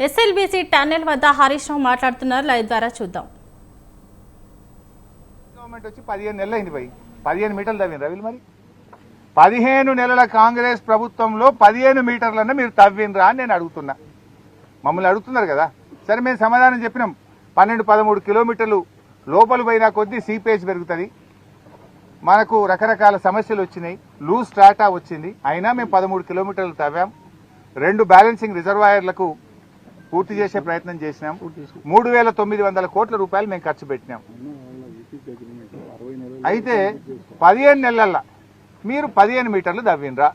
SLBC tunnel వద్ద హరీష్ రావు మాట్లాడుతున్నారు. Live ద్వారా చూద్దాం. గవర్నమెంట్ వచ్చి 15 నెలలు అయింది భయ్. 15 మీటర్లు తవ్వినరా వీళ్ళు? మరి 15 నెలల కాంగ్రెస్ ప్రభుత్వంలో 15 మీటర్లన్నా మీరు తవ్వినరా అని నేను అడుగుతున్నా. మమ్మల్ని అడుగుతున్నారు కదా. సరే, మేము సమాధానం చెప్పినాం. 12-13 కిలోమీటర్లు లోపల పోయినా కొద్దీ సీపేజ్ పెరుగుతుంది, మనకు రకరకాల సమస్యలు వచ్చినాయి, లూజ్ స్ట్రాటా వచ్చింది. అయినా మేము 13 కిలోమీటర్లు తవ్వాం. 2 బ్యాలెన్సింగ్ రిజర్వాయర్లకు పూర్తి చేసే ప్రయత్నం చేసినాం. 3,900 కోట్ల రూపాయలు మేము ఖర్చు పెట్టినాం. అయితే 15 నెలల మీరు 15 మీటర్లు తవ్వినరా?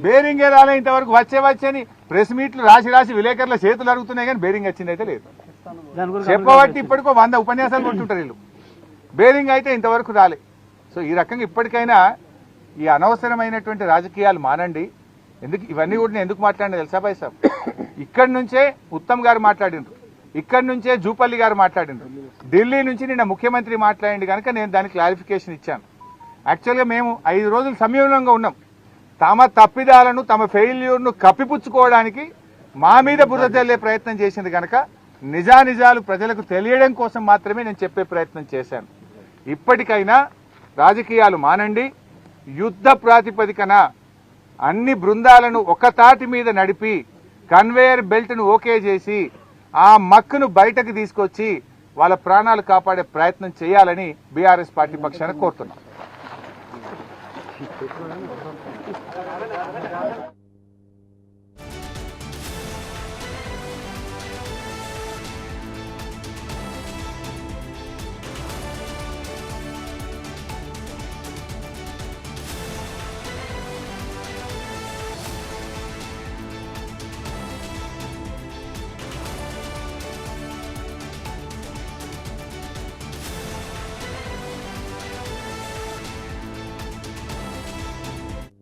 బేరింగే రాలే ఇంతవరకు. వచ్చని ప్రెస్ మీట్లు రాసి విలేకరుల చేతులు అడుగుతున్నాయి, కానీ బేరింగ్ వచ్చింది అయితే లేదు. చెప్పబట్టి ఇప్పటికో 100 ఉపన్యాసాలు కొట్టుంటారు వీళ్ళు. బేరింగ్ అయితే ఇంతవరకు రాలే. సో ఈ రకంగా ఇప్పటికైనా ఈ అనవసరమైనటువంటి రాజకీయాలు మానండి. ఇవన్నీ కూడా నేను ఎందుకు మాట్లాడినా తెలుసా భాయ్ సాబ్? ఇక్కడి నుంచే ఉత్తమ్ గారు మాట్లాడినారు, ఇక్కడి నుంచే జూపల్లి గారు మాట్లాడినారు, ఢిల్లీ నుంచి నిన్న ముఖ్యమంత్రి మాట్లాడింది కనుక నేను దానికి క్లారిఫికేషన్ ఇచ్చాను. యాక్చువల్గా మేము 5 రోజులు సంయమనంగా ఉన్నాం. తమ తప్పిదాలను, తమ ఫెయిల్యూర్ను కప్పిపుచ్చుకోవడానికి మా మీద బురద చల్లే ప్రయత్నం చేసింది కనుక నిజానిజాలు ప్రజలకు తెలియడం కోసం మాత్రమే నేను చెప్పే ప్రయత్నం చేశాను. ఇప్పటికైనా రాజకీయాలు మానండి. యుద్ధ ప్రాతిపదికన అన్ని బృందాలను ఒక తాటి మీద నడిపి కన్వేయర్ బెల్ట్ను ఓకే చేసి ఆ మక్కును బయటకు తీసుకొచ్చి వాళ్ళ ప్రాణాలు కాపాడే ప్రయత్నం చేయాలని బీఆర్ఎస్ పార్టీ పక్షాన కోరుతున్నాం.